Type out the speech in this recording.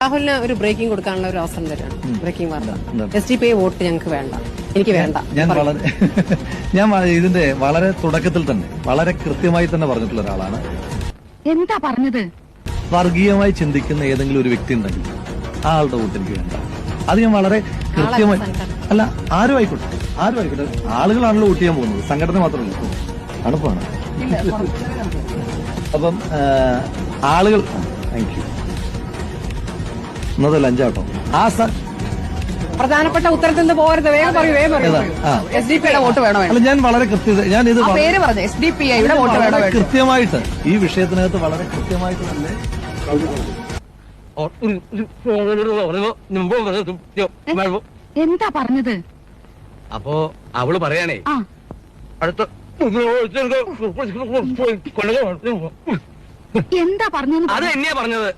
രാഹുലിന് ഒരു ബ്രേക്കിംഗ് കൊടുക്കാനുള്ള ഒരു അവസരം തരാണ്. ബ്രേക്കിംഗ് വാർത്ത. SDPI വോട്ട് ഞങ്ങൾക്ക് വേണ്ട, എനിക്ക് വേണ്ട. ഞാൻ ഇതിന്റെ വളരെ തുടക്കത്തിൽ തന്നെ വളരെ കൃത്യമായി തന്നെ പറഞ്ഞിട്ടുള്ള ഒരാളാണ്. എന്താ പറഞ്ഞത്? വർഗീയമായി ചിന്തിക്കുന്ന ഏതെങ്കിലും ഒരു വ്യക്തി ഉണ്ടെങ്കിൽ ആ ആളുടെ വോട്ട് എനിക്ക് വേണ്ട. അത് ഞാൻ വളരെ കൃത്യമായി, അല്ല ആരും ആയിക്കോട്ടെ, ആളുകളാണല്ലോ വോട്ട് ചെയ്യാൻ പോകുന്നത്, സംഘടന മാത്രമല്ല. തണുപ്പാണ്. അപ്പം ആളുകൾ താങ്ക് യു. ഇന്നത്തെ ലഞ്ചാട്ടോ. പ്രധാനപ്പെട്ട ഉത്തരത്തിൽ നിന്ന് പോകരുത്. വേഗം പറയൂ. SDPIയുടെ വോട്ട് വേണോ? അല്ല, ഞാൻ വളരെ ഞാനിത് പേര് പറഞ്ഞു. SDPIയുടെ വോട്ട് വേണോ? കൃത്യമായിട്ട് ഈ വിഷയത്തിനകത്ത് വളരെ കൃത്യമായിട്ട് തന്നെ എന്താ പറഞ്ഞത്? അപ്പോ അവള് പറയാനേ അടുത്ത എന്താ പറഞ്ഞത്? അത് എന്നെയാ പറഞ്ഞത്.